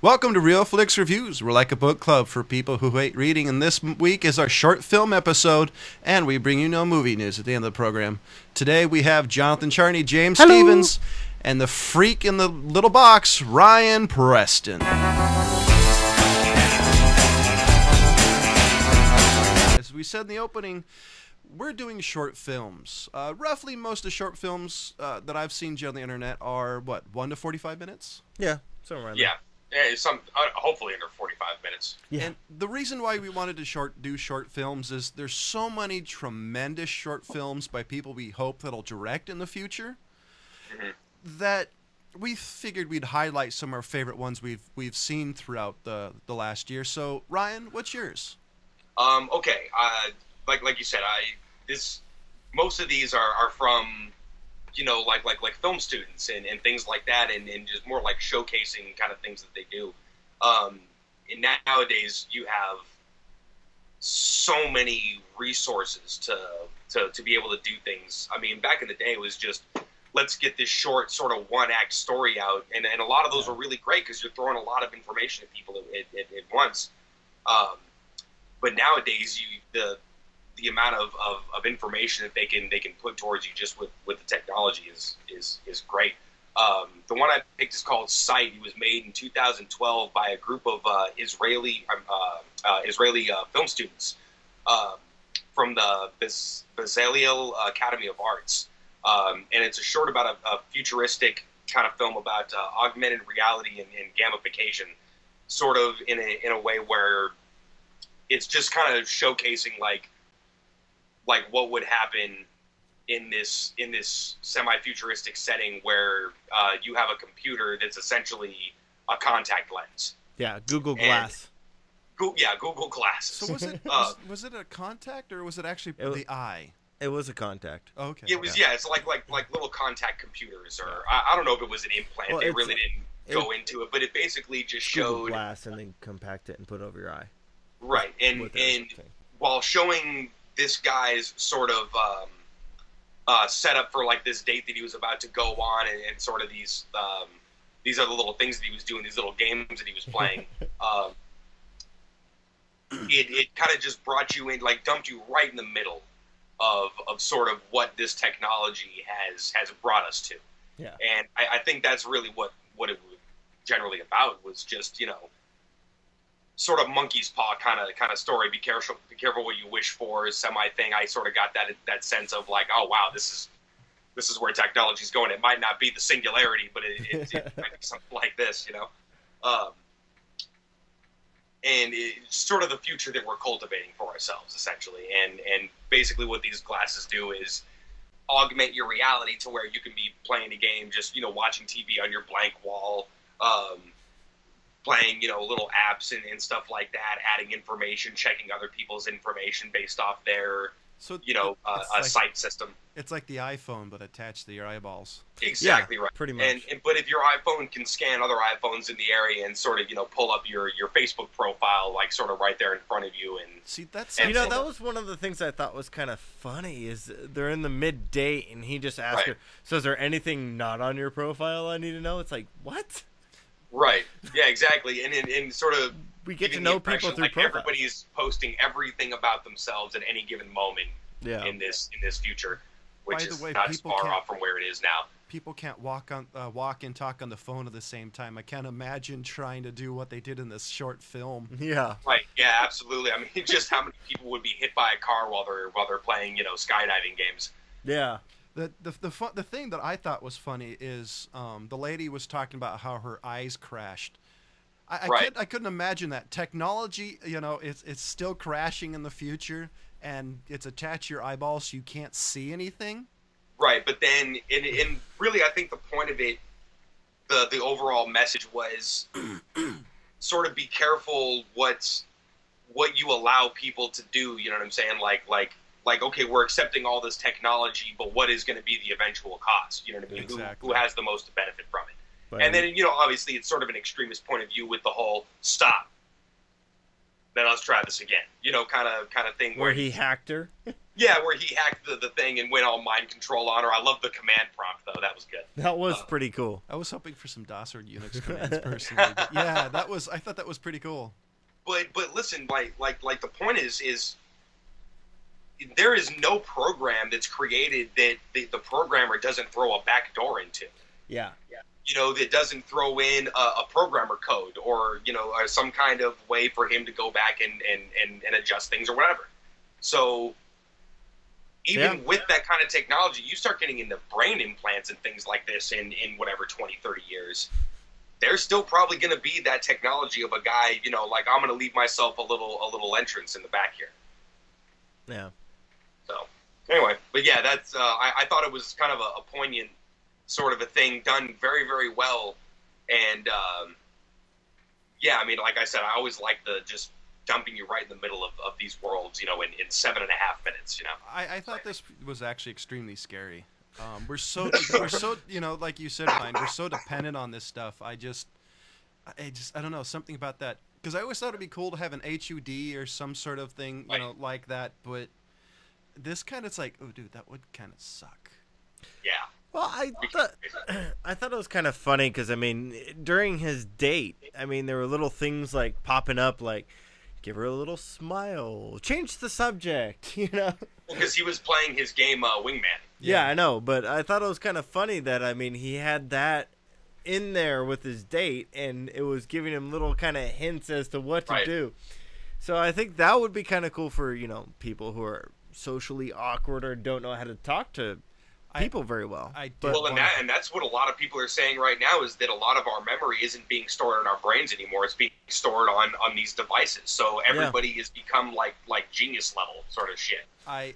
Welcome to Real Flix Reviews. We're like a book club for people who hate reading, and this week is our short film episode, and we bring you no movie news at the end of the program. Today we have Jonathan Charney, James Stevens, and the freak in the little box, Ryan Preston. As we said in the opening, we're doing short films. Roughly most of the short films that I've seen on the internet are, what, 1 to 45 minutes? Yeah, somewhere around there. Yeah, hopefully under 45 minutes. Yeah. And the reason why we wanted to do short films is there's so many tremendous short films by people we hope that'll direct in the future that we figured we'd highlight some of our favorite ones we've seen throughout the last year. So, Ryan, what's yours? Okay. Like you said, most of these are from, like film students and things like that, and just more like showcasing kind of things that they do. And nowadays you have so many resources to be able to do things. I mean, back in the day it was just, let's get this short sort of one-act story out, and a lot of those were really great because you're throwing a lot of information at people at once. But nowadays the amount of information that they can put towards you just with the technology is great. The one I picked is called Sight. It was made in 2012 by a group of Israeli film students from the Bezalel Academy of Arts, and it's a short about a futuristic kind of film about augmented reality and gamification, sort of in a way where it's just kind of showcasing like what would happen in this semi-futuristic setting where you have a computer that's essentially a contact lens. Yeah, Google Glass. Google Glass. So was it a contact or was it actually the eye? It was a contact. Oh, okay. It was it's like little contact computers, or I don't know if it was an implant. Well, they really didn't go into it, but it basically just showed Google Glass and then compact it and put it over your eye. Right, and while showing this guy's sort of setup for like this date that he was about to go on, and sort of these other little things that he was doing, these little games that he was playing, it kind of just brought you in, like dumped you right in the middle of sort of what this technology has brought us to. Yeah, and I think that's really what it was generally about, was just sort of monkey's paw kind of story. Be careful what you wish for is semi thing. I sort of got that sense of like, oh wow, this is where technology's going. It might not be the singularity, but it might be something like this, and it's sort of the future that we're cultivating for ourselves, essentially. And basically what these glasses do is augment your reality to where you can be playing a game, just watching TV on your blank wall, playing, little apps and stuff like that, adding information, checking other people's information based off their, a site system. It's like the iPhone, but attached to your eyeballs. Exactly right. Pretty much. But if your iPhone can scan other iPhones in the area and sort of, pull up your Facebook profile, like sort of right there in front of you. And see, that's that was one of the things I thought was kind of funny, is they're in the mid-date and he just asked her, so is there anything not on your profile I need to know? It's like, what? Right. Yeah, exactly. And sort of we get to know people through profiles. Everybody's posting everything about themselves at any given moment in this future, which is not as far off from where it is now. People can't walk and talk on the phone at the same time. I can't imagine trying to do what they did in this short film. Yeah. Right. Yeah, absolutely. I mean, just how many people would be hit by a car while they're playing, skydiving games. Yeah. The thing that I thought was funny is the lady was talking about how her eyes crashed. I couldn't imagine that technology. It's still crashing in the future, and it's attached to your eyeballs, so you can't see anything. Right, but then, and really, I think the point of it, the overall message was sort of be careful what you allow people to do. You know what I'm saying? Like, okay, we're accepting all this technology, but what is going to be the eventual cost? You know what I mean? Exactly. Who has the most benefit from it? Right. And then, obviously it's sort of an extremist point of view with the whole stop, then let's try this again, kind of thing. Where he hacked her? Yeah, where he hacked the thing and went all mind control on her. I love the command prompt, though. That was good. That was pretty cool. I was hoping for some DOS or Unix commands personally. But yeah, I thought that was pretty cool. But listen, like the point is there is no program that's created that the programmer doesn't throw a backdoor into. Yeah. You know, that doesn't throw in a programmer code or, you know, or some kind of way for him to go back and adjust things or whatever. So even with that kind of technology, you start getting into brain implants and things like this in whatever 20, 30 years. There's still probably going to be that technology of a guy, you know, like, I'm going to leave myself a little entrance in the back here. Yeah. So anyway, but yeah, that's I thought it was kind of a poignant sort of a thing done very, very well. And yeah, I mean, like I said, I always like the just dumping you right in the middle of these worlds, you know, in 7.5 minutes, you know. I thought this was actually extremely scary. We're so you know, like you said, Ryan, we're so dependent on this stuff. I don't know, something about that, because I always thought it'd be cool to have an HUD or some sort of thing, you know, like that. But this kind of, it's like, oh, dude, that would kind of suck. Yeah. Well, I thought it was kind of funny because, I mean, during his date, I mean, there were little things like popping up, like, give her a little smile, change the subject, you know? Well, because he was playing his game Wingman. Yeah, I know, but I thought it was kind of funny that, I mean, he had that in there with his date, and it was giving him little kind of hints as to what to do. So I think that would be kind of cool for, you know, people who are socially awkward or don't know how to talk to people very well. And that's what a lot of people are saying right now, is that a lot of our memory isn't being stored in our brains anymore. It's being stored on these devices. So everybody has become like genius level sort of shit. I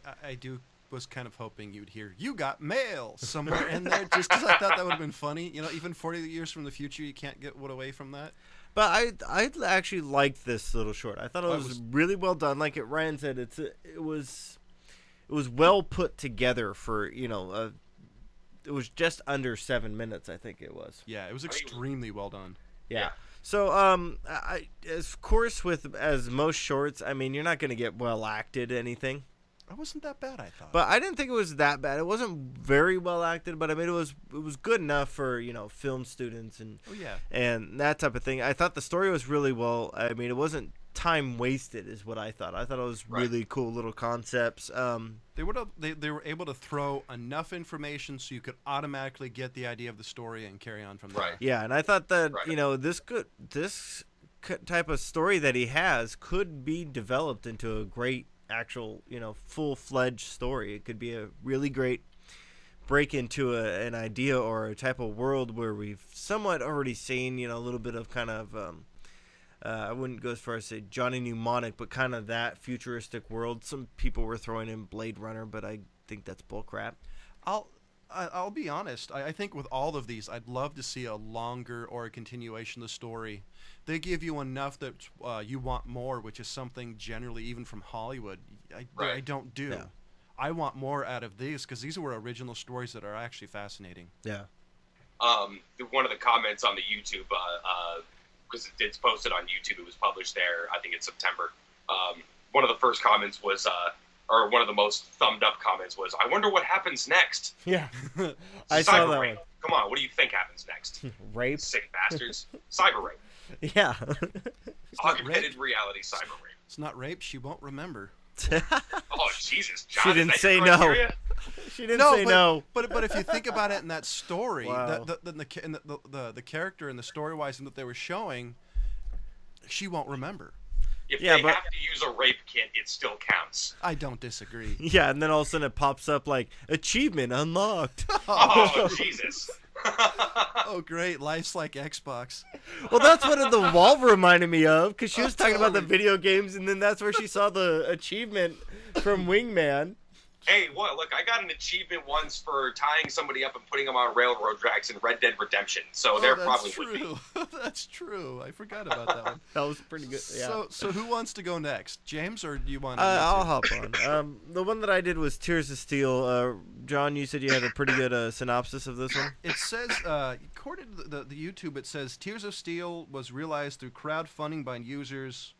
was kind of hoping you'd hear, "You got mail" somewhere in there, just because I thought that would have been funny. You know, even 40 years from the future, you can't get away from that. But I actually liked this little short. I thought it was really well done. Like Ryan said, it was well put together for, you know, it was just under 7 minutes, I think it was. Yeah, it was extremely well done. Yeah. So, of course, as most shorts, I mean, you're not going to get well acted anything. It wasn't that bad, I thought. But I didn't think it was that bad. It wasn't very well acted, but I mean, it was good enough for, you know, film students and and that type of thing. I thought the story was really well. I mean, it wasn't time wasted, is what I thought. I thought it was really cool little concepts. They were able to throw enough information so you could automatically get the idea of the story and carry on from there. Yeah, and I thought that you know, this type of story that he has could be developed into a great actual, you know, full-fledged story. It could be a really great break into an idea or a type of world where we've somewhat already seen, you know, a little bit of kind of I wouldn't go as far as say Johnny Mnemonic, but kind of that futuristic world. Some people were throwing in Blade Runner, but I think that's bullcrap. I'll be honest. I think with all of these, I'd love to see a longer or a continuation of the story. They give you enough that you want more, which is something generally, even from Hollywood, I don't do. Yeah. I want more out of these because these were original stories that are actually fascinating. Yeah. One of the comments on the YouTube, because it's posted on YouTube, it was published there, I think in September. One of the first comments was, or one of the most thumbed up comments was, "I wonder what happens next." Yeah. I saw that rape. one. Come on, what do you think happens next? Rape? Sick bastards. Cyber rape. Yeah. Augmented reality cyber rape. It's not rape, she won't remember. Oh, Jesus, John. She didn't say no. She didn't say no. But if you think about it in that story, Wow. the character and the story-wise and that they were showing, she won't remember. If they have to use a rape kit, it still counts. I don't disagree. Yeah, and then all of a sudden it pops up like, achievement unlocked. Oh, Jesus. Oh, great. Life's like Xbox. Well, that's what the wall reminded me of, because she was talking about the video games, and then that's where she saw the achievement from Wingman. Hey, what? Look, I got an achievement once for tying somebody up and putting them on railroad tracks in Red Dead Redemption. So there probably would be. That's true. I forgot about that one. That was pretty good. Yeah. So who wants to go next, James, or do you want? I'll hop on. The one that I did was Tears of Steel. John, you said you had a pretty good synopsis of this one. It says, according to the YouTube, it says Tears of Steel was realized through crowdfunding by users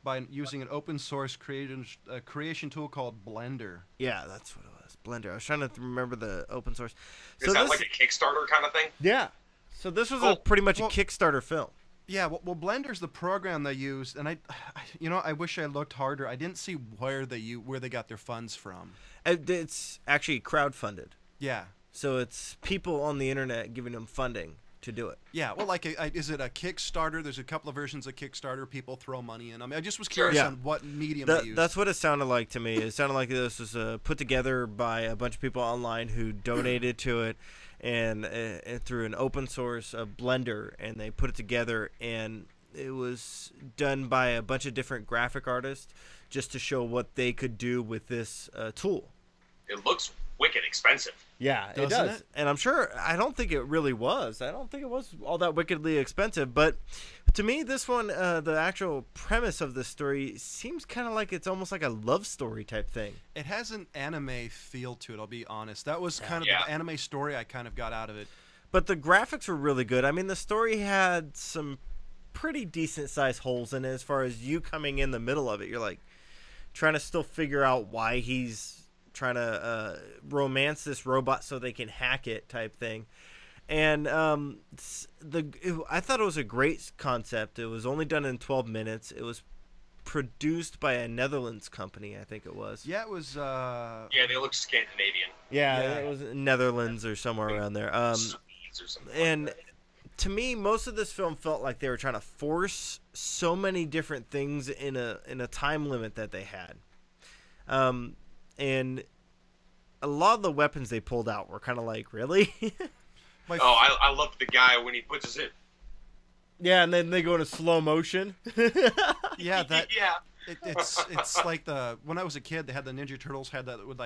by using an open source creation tool called Blender. Yeah, that's what it was. Blender. I was trying to remember the open source. Is that like a Kickstarter kind of thing? Yeah. So this was pretty much a Kickstarter film. Yeah, well, Blender's the program they used, and I wish I looked harder. I didn't see where they got their funds from. It's actually crowdfunded. Yeah. So it's people on the internet giving them funding to do it. Yeah, well, like, is it a Kickstarter? There's a couple of versions of Kickstarter. People throw money in. I mean, I just was curious on what medium they used. That's what it sounded like to me. It sounded like this was put together by a bunch of people online who donated to it, and through an open source Blender, and they put it together, and it was done by a bunch of different graphic artists just to show what they could do with this tool. It looks wicked expensive. Yeah, it does. And I'm sure, I don't think it really was. I don't think it was all that wickedly expensive. But to me, this one, the actual premise of the story seems kind of like it's almost like a love story type thing. It has an anime feel to it, I'll be honest. That was kind of the anime story I kind of got out of it. But the graphics were really good. I mean, the story had some pretty decent-sized holes in it as far as you coming in the middle of it. You're like trying to still figure out why he's trying to romance this robot so they can hack it type thing. And I thought it was a great concept. It was only done in 12 minutes. It was produced by a Netherlands company, I think it was. Yeah, it was... Yeah, they look Scandinavian. Yeah, it was Netherlands or somewhere around there. And to me, most of this film felt like they were trying to force so many different things in a time limit that they had. And a lot of the weapons they pulled out were kind of like, really? I love the guy when he puts his in. Yeah, and then they go into slow motion. Yeah, that. Yeah. It's like when I was a kid, they had the Ninja Turtles that would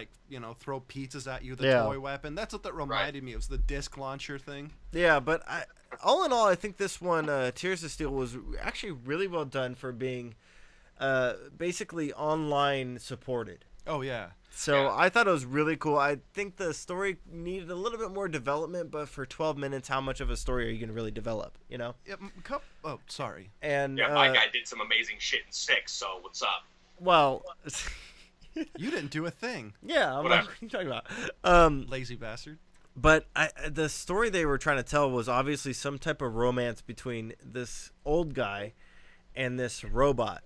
throw pizzas at you, the toy weapon. That's what that reminded me of, was the disc launcher thing. Yeah, but all in all, I think this one, Tears of Steel, was actually really well done for being basically online supported. Oh, yeah. So I thought it was really cool. I think the story needed a little bit more development, but for 12 minutes, how much of a story are you going to really develop, you know? Oh, sorry. And my guy did some amazing shit in 6, so what's up? Well... You didn't do a thing. Yeah, whatever. What are you talking about? Lazy bastard. But the story they were trying to tell was obviously some type of romance between this old guy and this robot.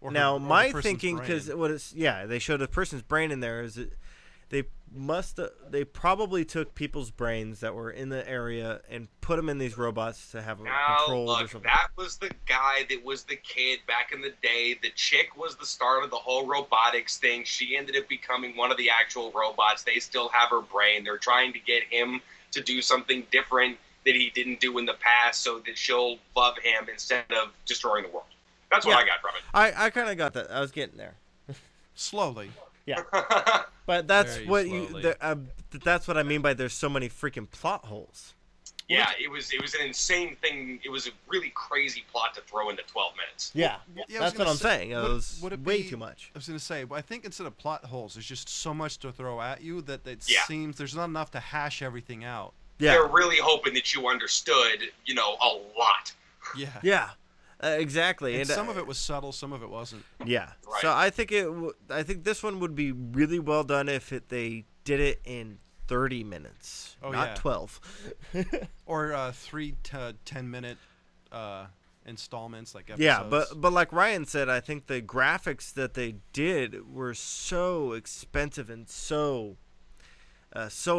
Now, my thinking, because they showed a person's brain in there, is that they probably took people's brains that were in the area and put them in these robots to have control over something. That was the guy that was the kid back in the day. The chick was the start of the whole robotics thing. She ended up becoming one of the actual robots. They still have her brain. They're trying to get him to do something different that he didn't do in the past so that she'll love him instead of destroying the world. That's what I got from it. I kind of got that. I was getting there. Slowly. Yeah. But that's Very that's what I mean by there's so many freaking plot holes. Yeah, it was an insane thing. It was a really crazy plot to throw into 12 minutes. Yeah, that's what I'm saying. It was way too much. I was going to say, I think instead of plot holes, there's just so much to throw at you that it seems there's not enough to hash everything out. Yeah. They're really hoping that you understood, a lot. Yeah. Yeah. Exactly, and some of it was subtle, some of it wasn't. Yeah, right. So I think this one would be really well done if they did it in 30 minutes, not 12, or 3 to 10-minute installments like episodes. Yeah, but like Ryan said, I think the graphics that they did were so expensive and so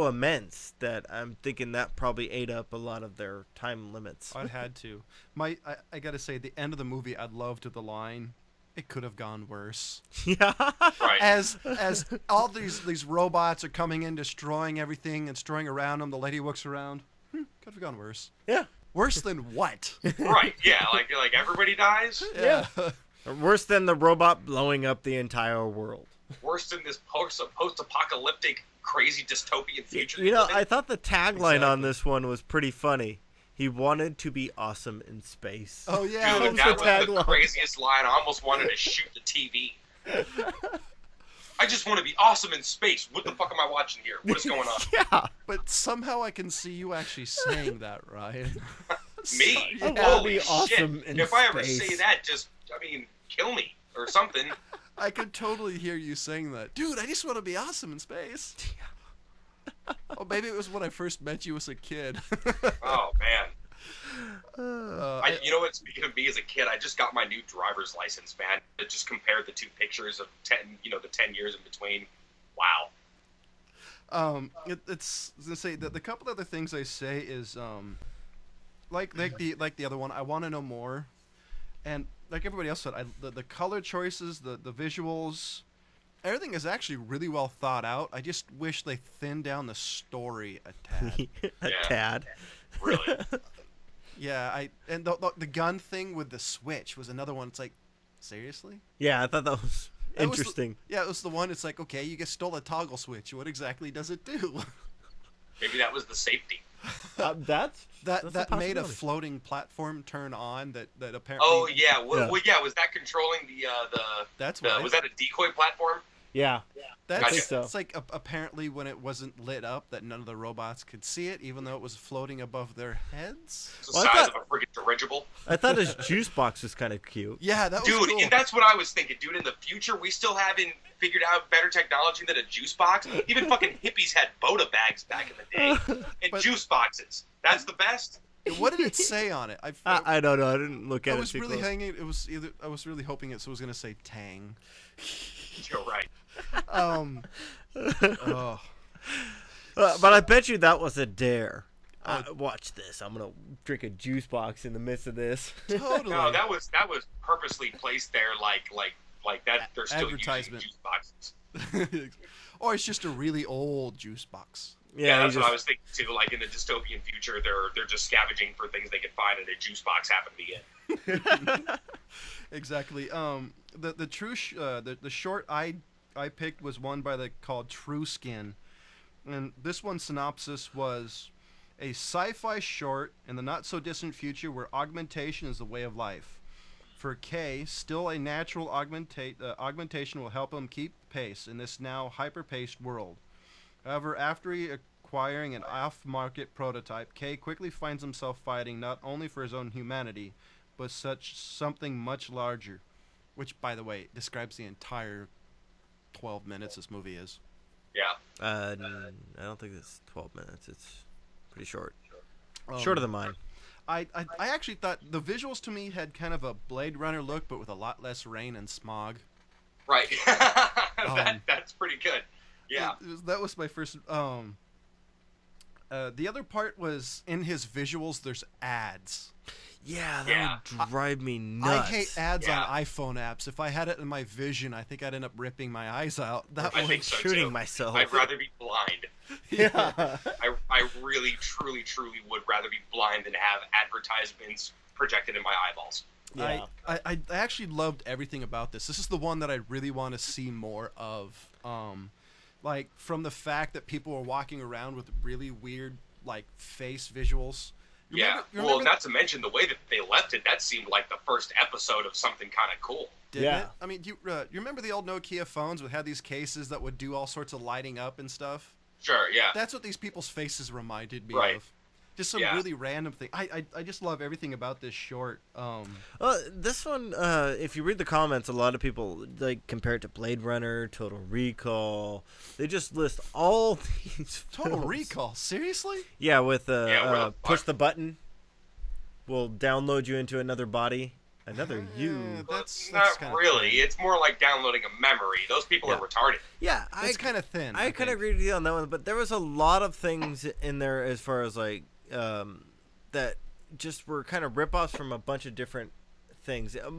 immense that I'm thinking that probably ate up a lot of their time limits. I'd had to. I got to say, the end of the movie, I'd loved the line, "It could have gone worse." Yeah. Right. As all these robots are coming in, destroying everything and destroying around them, the lady looks around. Could have gone worse. Yeah. Worse than what? Right. Yeah. Like everybody dies. Yeah. Worse than the robot blowing up the entire world. Worse than this post-apocalyptic, crazy dystopian future. I thought the tagline on this one was pretty funny. He wanted to be awesome in space. Oh, yeah. Dude, that was the craziest line. I almost wanted to shoot the TV. I just want to be awesome in space. What the fuck am I watching here? What is going on? Yeah. But somehow I can see you actually saying that, Ryan. Me? I wanna Holy be awesome shit. in If I ever space. say that, kill me. or something. I could totally hear you saying that. Dude, I just want to be awesome in space. Oh, maybe it was when I first met you as a kid. Oh, man. You know what? Speaking of me as a kid, I just got my new driver's license, man. I just compared the two pictures of the 10 years in between. Wow. It's I was gonna say the couple other things I say is like the other one. I want to know more, and like everybody else said, the color choices, the visuals, everything is actually really well thought out. I just wish they thinned down the story a tad. Tad. Really. Yeah, and the gun thing with the switch was another one. It's like, seriously? Yeah, I thought that was interesting. It was the one. It's like, okay, you just stole a toggle switch. What exactly does it do? Maybe that was the safety. That's that made a floating platform turn on. That apparently. Oh yeah, well, was that controlling the That's was that a decoy platform? Yeah. That's I think so. It's like apparently when it wasn't lit up, that none of the robots could see it, even though it was floating above their heads. It's the size of a friggin' dirigible. I thought his juice box was kind of cute. Yeah, that was Dude, cool. and that's what I was thinking, dude. In the future, we still haven't figured out better technology than a juice box. Even fucking hippies had Boda bags back in the day. And juice boxes. That's the best. What did it say on it? I don't know. I didn't look at it. I was too really close. hanging. It was either I was really hoping it was going to say Tang. You're right. Oh. But I bet you that was a dare. Watch this. I'm gonna drink a juice box in the midst of this. Totally. No, that was purposely placed there, like that. They're still using Advertisement. juice boxes. Or it's just a really old juice box. Yeah, that's what I was thinking too. Like in the dystopian future, they're just scavenging for things they can find, and a juice box happened to be it. Exactly. The true the short I picked was one called True Skin, and this one's synopsis was a sci-fi short in the not so distant future where augmentation is the way of life. For K, still a natural augmentation will help him keep pace in this now hyper-paced world. However, after acquiring an off-market prototype, K quickly finds himself fighting not only for his own humanity, but something much larger, which, by the way, describes the entire 12 minutes this movie is. Yeah. I don't think it's 12 minutes. It's pretty short. Shorter than mine. I actually thought the visuals to me had kind of a Blade Runner look, but with a lot less rain and smog. Right. That's pretty good. Yeah. That was my first. The other part was in his visuals. There's ads. Yeah, that would drive me nuts. I hate ads on iPhone apps. If I had it in my vision, I think I'd end up ripping my eyes out. I think so shooting too. myself. I'd rather be blind. Yeah. I really, truly, truly would rather be blind than have advertisements projected in my eyeballs. Yeah. I actually loved everything about this. This is the one that I really want to see more of. Like, from the fact that people were walking around with really weird, like, face visuals. Well, not to mention the way that they left it, that seemed like the first episode of something kind of cool. Didn't it? I mean, you remember the old Nokia phones that had these cases that would do all sorts of lighting up and stuff? Sure, yeah. That's what these people's faces reminded me of. Just some really random thing. I just love everything about this short. This one, if you read the comments, a lot of people like compare it to Blade Runner, Total Recall. They just list all these Total films. Recall? Seriously? Yeah, with well, push the button, will download you into another body, another you. That's not kinda really. thin. It's more like downloading a memory. Those people are retarded. Yeah, It's kind of thin. I kind of agree with you on that one, but there was a lot of things in there as far as like that just were kind of ripoffs from a bunch of different things. A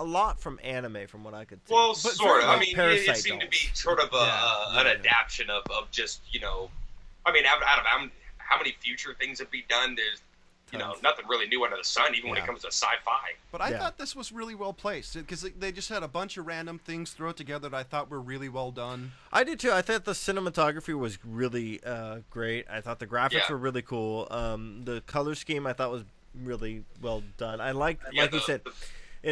lot from anime, from what I could see. Well, sort of. I mean, Parasite it seemed to be dolls. sort of an adaptation of just, I mean, out of how many future things have been done? There's, nothing really new under the sun, even when it comes to sci-fi. But I thought this was really well placed because they just had a bunch of random things thrown together that I thought were really well done. I did too. I thought the cinematography was really great. I thought the graphics were really cool. The color scheme I thought was really well done. I like you said,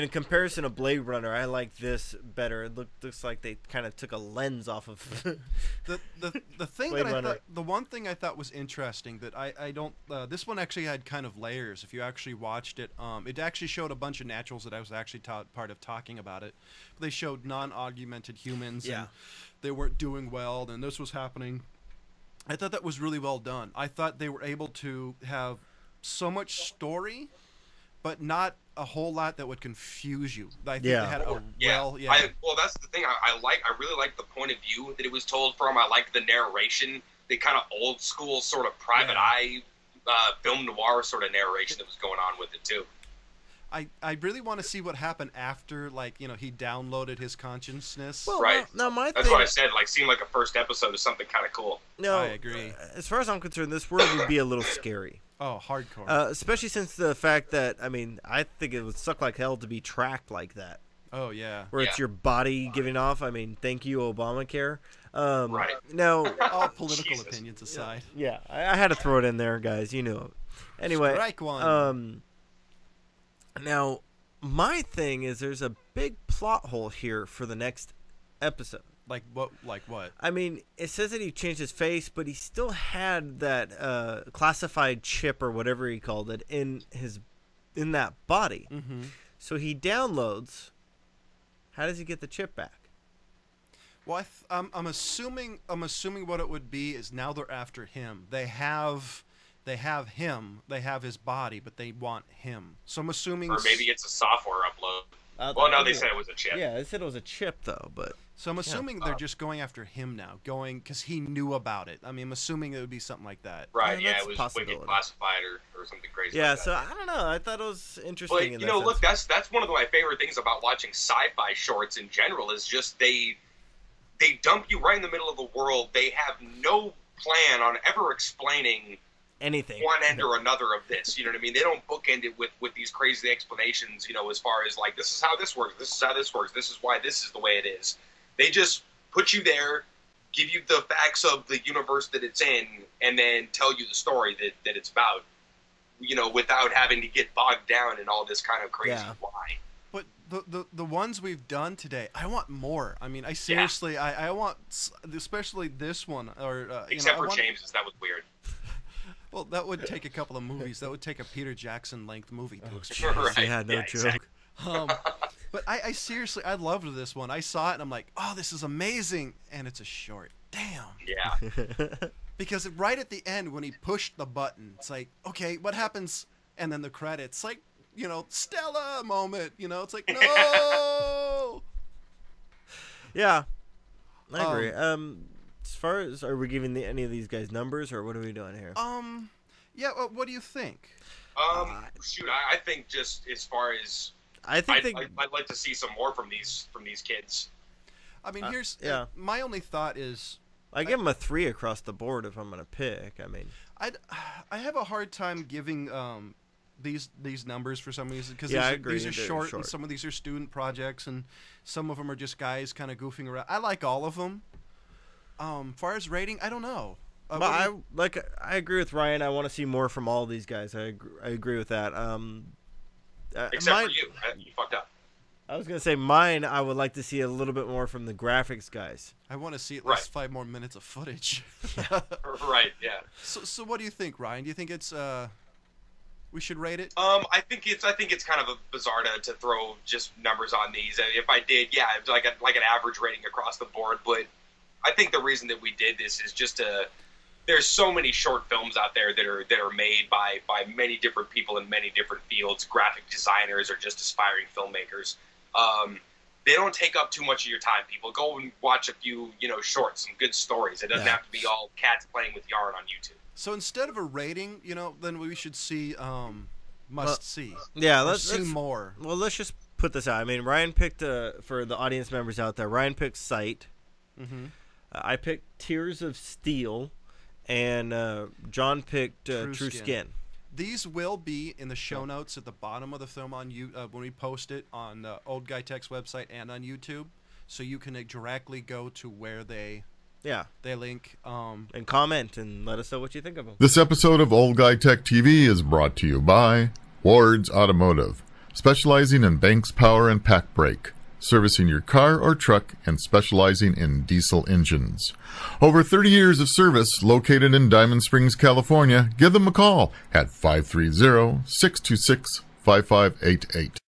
in comparison to Blade Runner, I like this better. It looks like they kind of took a lens off of the thing Blade that I Runner. thought, the one thing I thought was interesting that I don't this one actually had kind of layers. If you actually watched it, it actually showed a bunch of naturals that I was actually part of talking about it. They showed non-augmented humans, and they weren't doing well, and this was happening. I thought that was really well done. I thought they were able to have so much story, but not a whole lot that would confuse you. I think they had a well, that's the thing. I really like the point of view that it was told from. I like the narration, the kind of old school sort of private eye film noir sort of narration that was going on with it too. I really want to see what happened after, like, you know, he downloaded his consciousness. Well, right. Now that's what I said. Like, seemed like a first episode of something kind of cool. No, I agree. As far as I'm concerned, this world would be a little scary. Oh, hardcore. Especially since the fact that, I mean, I think it would suck like hell to be tracked like that. Oh, yeah. Where it's your body giving off. I mean, thank you, Obamacare. Right. Now, all political opinions aside. Yeah, I had to throw it in there, guys. You knew it. Anyway. Strike one. Now, my thing is there's a big plot hole here for the next episode. Like what? Like what? I mean, it says that he changed his face, but he still had that classified chip or whatever he called it in that body. Mm-hmm. So he downloads. How does he get the chip back? Well, I'm assuming what it would be is now they're after him. They have him. They have his body, but they want him. So I'm assuming. Or maybe it's a software upload. Well, no, they said it was a chip. Yeah, they said it was a chip, though. But so I'm assuming they're just going after him now, because he knew about it. I mean, I'm assuming it would be something like that. Right? Yeah, it was wicked classified or something crazy. Yeah, like that. so I don't know. I thought it was interesting. But you know, look, that's one of my favorite things about watching sci-fi shorts in general is just they dump you right in the middle of the world. They have no plan on ever explaining anything, one end or another of this. You know what I mean? They don't bookend it with these crazy explanations, you know, as far as like, this is how this works, this is how this works, this is why this is the way it is. They just put you there, give you the facts of the universe that it's in, and then tell you the story that it's about, you know, without having to get bogged down in all this kind of crazy why. But the ones we've done today, I want more. I mean, I seriously, I want, especially this one. Except for James's, that was weird. Well, that would take a couple of movies. That would take a Peter Jackson-length movie. Right. Yeah, no joke. Exactly. But I seriously, I loved this one. I saw it, and I'm like, oh, this is amazing. And it's a short. Damn. Yeah. Because right at the end, when he pushed the button, it's like, okay, what happens? And then the credits, like, you know, Stella moment. You know, it's like, no! Yeah. I agree. As far as, are we giving any of these guys numbers, or what are we doing here? Yeah. What do you think? Shoot, I think just as far as I'd like to see some more from these kids. I mean, here's my only thought is I give them a 3 across the board if I'm gonna pick. I mean, I have a hard time giving these numbers for some reason because these are short, and some of these are student projects, and some of them are just guys kind of goofing around. I like all of them. Far as rating, I don't know. But I agree with Ryan. I want to see more from all these guys. I agree with that. Except for you, you fucked up. I was gonna say mine. I would like to see a little bit more from the graphics guys. I want to see at least 5 more minutes of footage. Right. Yeah. So what do you think, Ryan? Do you think it's we should rate it? I think it's kind of a bizarre to throw just numbers on these. If I did, yeah, it's like an average rating across the board, but I think the reason that we did this is just there's so many short films out there that are made by many different people in many different fields, graphic designers or just aspiring filmmakers. They don't take up too much of your time, people. Go and watch a few, you know, shorts, some good stories. It doesn't have to be all cats playing with yarn on YouTube. So instead of a rating, you know, then we should see must see. Yeah, let's see more. Well, let's just put this out. I mean, Ryan picked for the audience members out there. Ryan picked Sight. Mm-hmm. I picked Tears of Steel, and John picked True Skin. These will be in the show notes at the bottom of the film on when we post it on Old Guy Tech's website and on YouTube, so you can directly go to where they link and comment and let us know what you think of them. This episode of Old Guy Tech TV is brought to you by Ward's Automotive. specializing in Banks Power and Pack Brake, servicing your car or truck and specializing in diesel engines. Over 30 years of service, located in Diamond Springs, California. Give them a call at 530-626-5588.